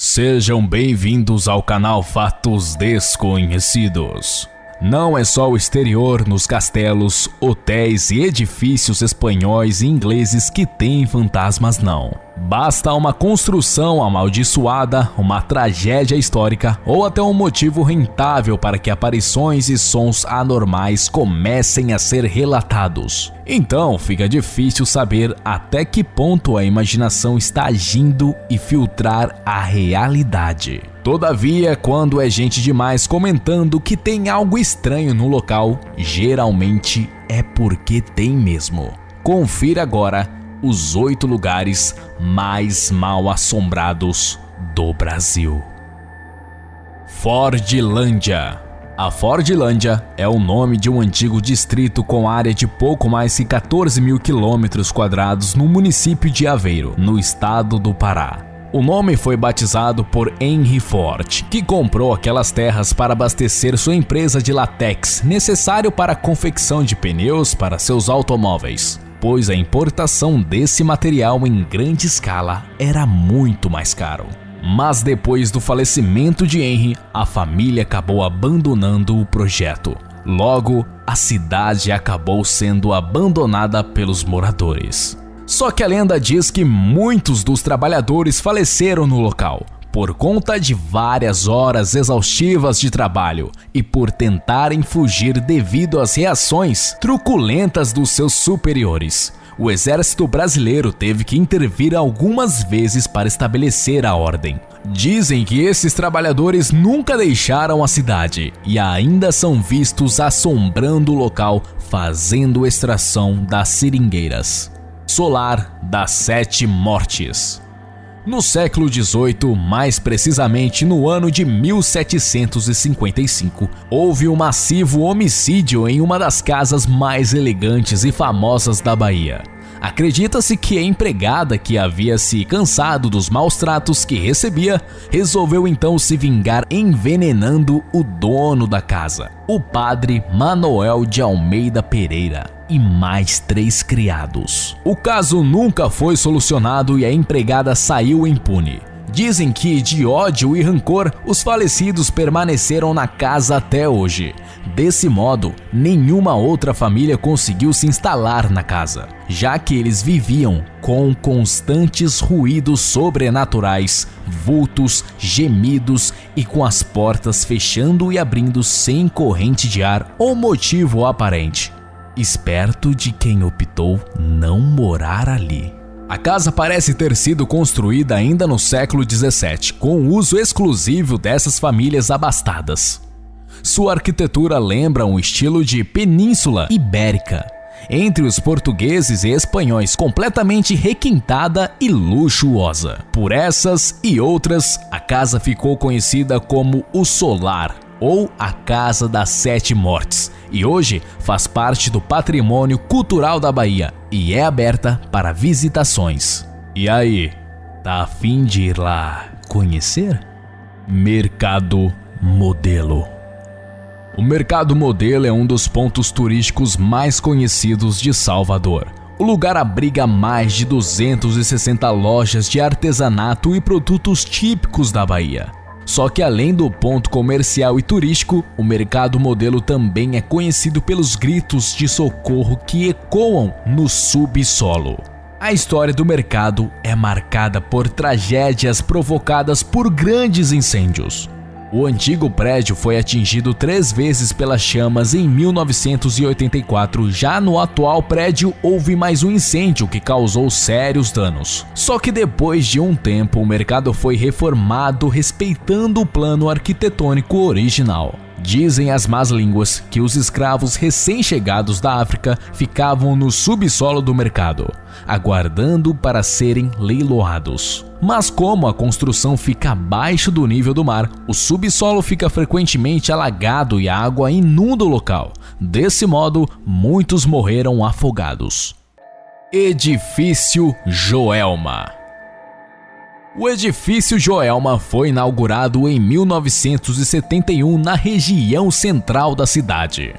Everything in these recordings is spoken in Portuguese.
Sejam bem-vindos ao canal Fatos Desconhecidos. Não é só o exterior nos castelos, hotéis e edifícios espanhóis e ingleses que têm fantasmas, não. Basta uma construção amaldiçoada, uma tragédia histórica ou até um motivo rentável para que aparições e sons anormais comecem a ser relatados. Então fica difícil saber até que ponto a imaginação está agindo e filtrar a realidade. Todavia, quando é gente demais comentando que tem algo estranho no local, geralmente é porque tem mesmo. Confira agora os 8 lugares mais mal assombrados do Brasil. Fordlândia. A Fordlândia é o nome de um antigo distrito com área de pouco mais de 14 mil quilômetros quadrados no município de Aveiro, no estado do Pará. O nome foi batizado por Henry Ford, que comprou aquelas terras para abastecer sua empresa de látex, necessário para a confecção de pneus para seus automóveis, pois a importação desse material em grande escala era muito mais caro. Mas depois do falecimento de Henry, a família acabou abandonando o projeto. Logo, a cidade acabou sendo abandonada pelos moradores. Só que a lenda diz que muitos dos trabalhadores faleceram no local, por conta de várias horas exaustivas de trabalho e por tentarem fugir devido às reações truculentas dos seus superiores. O exército brasileiro teve que intervir algumas vezes para estabelecer a ordem. Dizem que esses trabalhadores nunca deixaram a cidade e ainda são vistos assombrando o local, fazendo extração das seringueiras. Solar das 7 Mortes. No século XVIII, mais precisamente no ano de 1755, houve um massivo homicídio em uma das casas mais elegantes e famosas da Bahia. Acredita-se que a empregada, que havia se cansado dos maus tratos que recebia, resolveu então se vingar envenenando o dono da casa, o padre Manoel de Almeida Pereira, e mais 3 criados. O caso nunca foi solucionado e a empregada saiu impune. Dizem que, de ódio e rancor, os falecidos permaneceram na casa até hoje. Desse modo, nenhuma outra família conseguiu se instalar na casa, já que eles viviam com constantes ruídos sobrenaturais, vultos, gemidos e com as portas fechando e abrindo sem corrente de ar ou motivo aparente. Esperto de quem optou não morar ali. A casa parece ter sido construída ainda no século XVII, com o uso exclusivo dessas famílias abastadas. Sua arquitetura lembra um estilo de Península Ibérica, entre os portugueses e espanhóis, completamente requintada e luxuosa. Por essas e outras, a casa ficou conhecida como o Solar, ou a Casa das 7 Mortes, e hoje faz parte do patrimônio cultural da Bahia e é aberta para visitações. E aí, tá a fim de ir lá conhecer? Mercado Modelo. O Mercado Modelo é um dos pontos turísticos mais conhecidos de Salvador. O lugar abriga mais de 260 lojas de artesanato e produtos típicos da Bahia. Só que além do ponto comercial e turístico, o Mercado Modelo também é conhecido pelos gritos de socorro que ecoam no subsolo. A história do mercado é marcada por tragédias provocadas por grandes incêndios. O antigo prédio foi atingido 3 vezes pelas chamas em 1984. Já no atual prédio houve mais um incêndio que causou sérios danos. Só que depois de um tempo o mercado foi reformado respeitando o plano arquitetônico original. Dizem as más línguas que os escravos recém-chegados da África ficavam no subsolo do mercado, aguardando para serem leiloados. Mas como a construção fica abaixo do nível do mar, o subsolo fica frequentemente alagado e a água inunda o local. Desse modo, muitos morreram afogados. Edifício Joelma. O edifício Joelma foi inaugurado em 1971 na região central da cidade.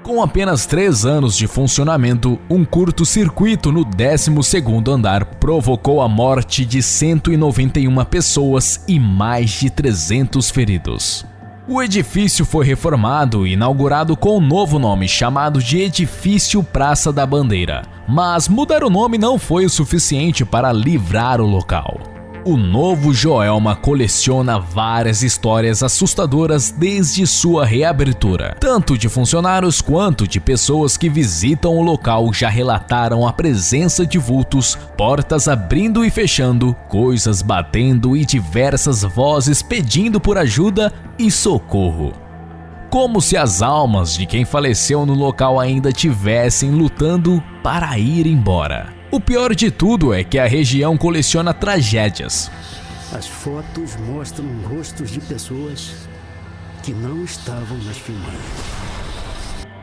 Com apenas 3 anos de funcionamento, um curto-circuito no 12º andar provocou a morte de 191 pessoas e mais de 300 feridos. O edifício foi reformado e inaugurado com um novo nome chamado de Edifício Praça da Bandeira, mas mudar o nome não foi o suficiente para livrar o local. O novo Joelma coleciona várias histórias assustadoras desde sua reabertura. Tanto de funcionários quanto de pessoas que visitam o local já relataram a presença de vultos, portas abrindo e fechando, coisas batendo e diversas vozes pedindo por ajuda e socorro. Como se as almas de quem faleceu no local ainda tivessem lutando para ir embora. O pior de tudo é que a região coleciona tragédias. As fotos mostram rostos de pessoas que não estavam nas filmagens.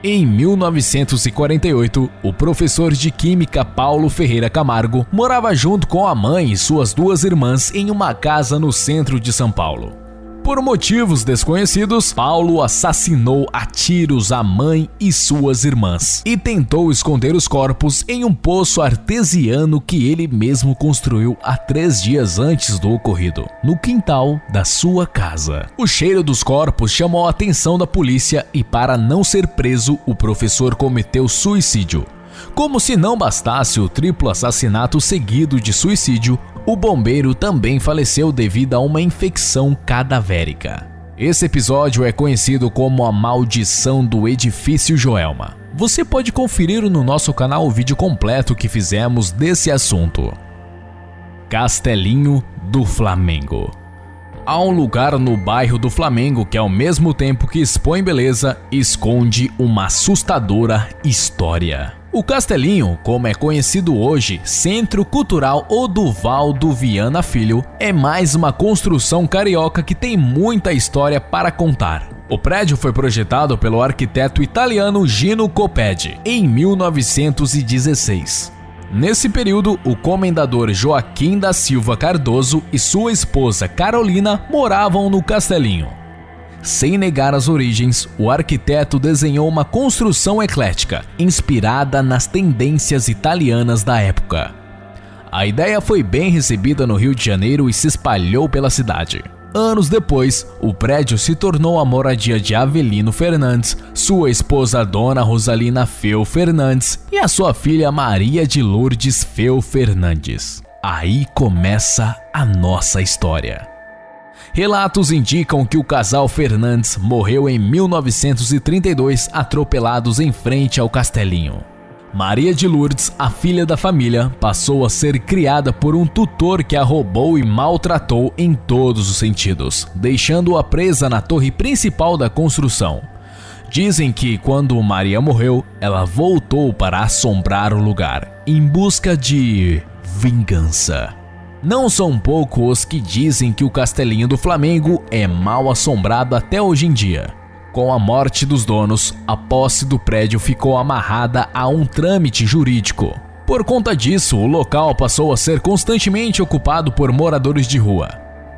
Em 1948, o professor de química Paulo Ferreira Camargo morava junto com a mãe e suas 2 irmãs em uma casa no centro de São Paulo. Por motivos desconhecidos, Paulo assassinou a tiros a mãe e suas irmãs e tentou esconder os corpos em um poço artesiano que ele mesmo construiu há 3 dias antes do ocorrido, no quintal da sua casa. O cheiro dos corpos chamou a atenção da polícia e, para não ser preso, o professor cometeu suicídio. Como se não bastasse o triplo assassinato seguido de suicídio, o bombeiro também faleceu devido a uma infecção cadavérica. Esse episódio é conhecido como a maldição do Edifício Joelma. Você pode conferir no nosso canal o vídeo completo que fizemos desse assunto. Castelinho do Flamengo. Há um lugar no bairro do Flamengo que, ao mesmo tempo que expõe beleza, esconde uma assustadora história. O Castelinho, como é conhecido hoje, Centro Cultural Oduvaldo Viana Filho, é mais uma construção carioca que tem muita história para contar. O prédio foi projetado pelo arquiteto italiano Gino Coppetti em 1916. Nesse período, o comendador Joaquim da Silva Cardoso e sua esposa Carolina moravam no Castelinho. Sem negar as origens, o arquiteto desenhou uma construção eclética, inspirada nas tendências italianas da época. A ideia foi bem recebida no Rio de Janeiro e se espalhou pela cidade. Anos depois, o prédio se tornou a moradia de Avelino Fernandes, sua esposa Dona Rosalina Feu Fernandes e a sua filha Maria de Lourdes Feu Fernandes. Aí começa a nossa história. Relatos indicam que o casal Fernandes morreu em 1932 atropelados em frente ao Castelinho. Maria de Lourdes, a filha da família, passou a ser criada por um tutor que a roubou e maltratou em todos os sentidos, deixando-a presa na torre principal da construção. Dizem que, quando Maria morreu, ela voltou para assombrar o lugar, em busca de vingança. Não são poucos os que dizem que o Castelinho do Flamengo é mal assombrado até hoje em dia. Com a morte dos donos, a posse do prédio ficou amarrada a um trâmite jurídico. Por conta disso, o local passou a ser constantemente ocupado por moradores de rua.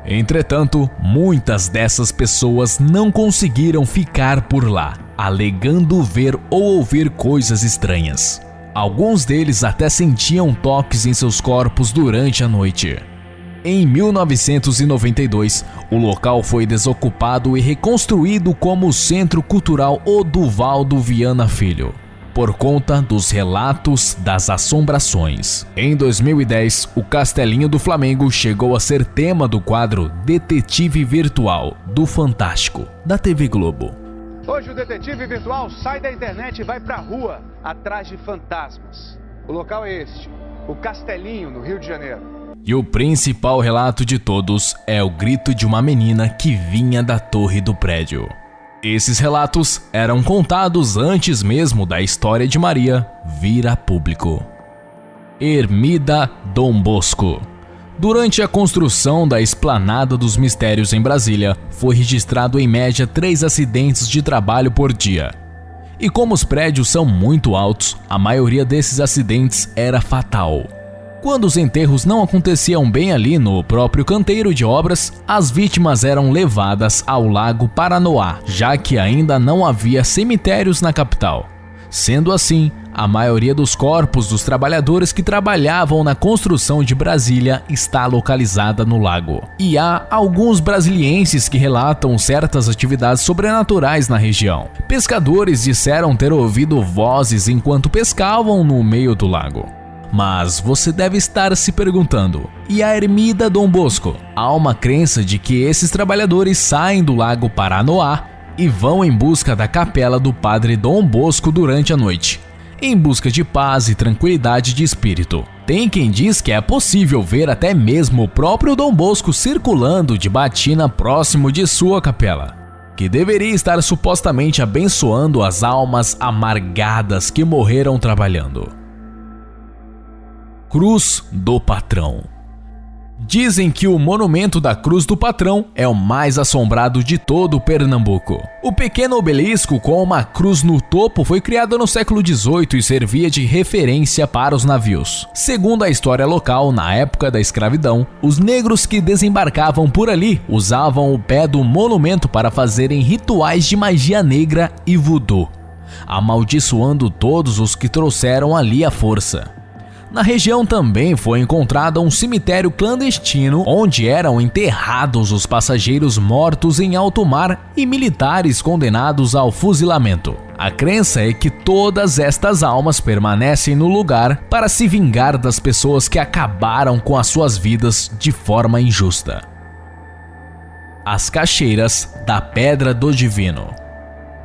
Entretanto, muitas dessas pessoas não conseguiram ficar por lá, alegando ver ou ouvir coisas estranhas. Alguns deles até sentiam toques em seus corpos durante a noite. Em 1992, o local foi desocupado e reconstruído como Centro Cultural Oduvaldo Viana Filho, por conta dos relatos das assombrações. Em 2010, o Castelinho do Flamengo chegou a ser tema do quadro Detetive Virtual do Fantástico, da TV Globo. Hoje o detetive virtual sai da internet e vai pra rua, atrás de fantasmas. O local é este, o Castelinho, no Rio de Janeiro. E o principal relato de todos é o grito de uma menina que vinha da torre do prédio. Esses relatos eram contados antes mesmo da história de Maria vir a público. Ermida Dom Bosco. Durante a construção da Esplanada dos Mistérios em Brasília, foi registrado em média 3 acidentes de trabalho por dia. E como os prédios são muito altos, a maioria desses acidentes era fatal. Quando os enterros não aconteciam bem ali no próprio canteiro de obras, as vítimas eram levadas ao Lago Paranoá, já que ainda não havia cemitérios na capital. Sendo assim, a maioria dos corpos dos trabalhadores que trabalhavam na construção de Brasília está localizada no lago. E há alguns brasilienses que relatam certas atividades sobrenaturais na região. Pescadores disseram ter ouvido vozes enquanto pescavam no meio do lago. Mas você deve estar se perguntando, e a ermida Dom Bosco? Há uma crença de que esses trabalhadores saem do lago Paranoá e vão em busca da capela do padre Dom Bosco durante a noite, em busca de paz e tranquilidade de espírito. Tem quem diz que é possível ver até mesmo o próprio Dom Bosco circulando de batina próximo de sua capela, que deveria estar supostamente abençoando as almas amargadas que morreram trabalhando. Cruz do Patrão. Dizem que o monumento da Cruz do Patrão é o mais assombrado de todo o Pernambuco. O pequeno obelisco com uma cruz no topo foi criado no século XVIII e servia de referência para os navios. Segundo a história local, na época da escravidão, os negros que desembarcavam por ali usavam o pé do monumento para fazerem rituais de magia negra e voodoo, amaldiçoando todos os que trouxeram ali a força. Na região também foi encontrado um cemitério clandestino onde eram enterrados os passageiros mortos em alto mar e militares condenados ao fuzilamento. A crença é que todas estas almas permanecem no lugar para se vingar das pessoas que acabaram com as suas vidas de forma injusta. As Cachoeiras da Pedra do Divino.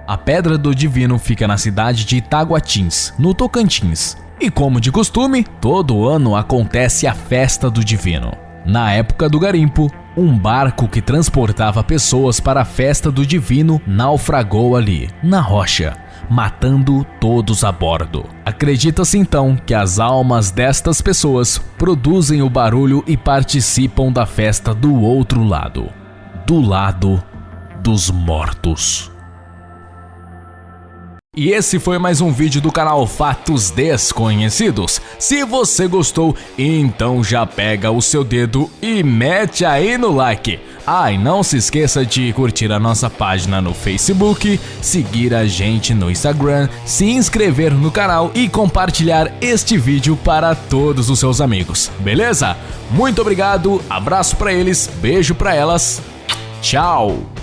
A Pedra do Divino fica na cidade de Itaguatins, no Tocantins. E como de costume, todo ano acontece a Festa do Divino. Na época do garimpo, um barco que transportava pessoas para a Festa do Divino naufragou ali, na rocha, matando todos a bordo. Acredita-se então que as almas destas pessoas produzem o barulho e participam da festa do outro lado, do lado dos mortos. E esse foi mais um vídeo do canal Fatos Desconhecidos. Se você gostou, então já pega o seu dedo e mete aí no like. E não se esqueça de curtir a nossa página no Facebook, seguir a gente no Instagram, se inscrever no canal e compartilhar este vídeo para todos os seus amigos, beleza? Muito obrigado, abraço pra eles, beijo pra elas, tchau!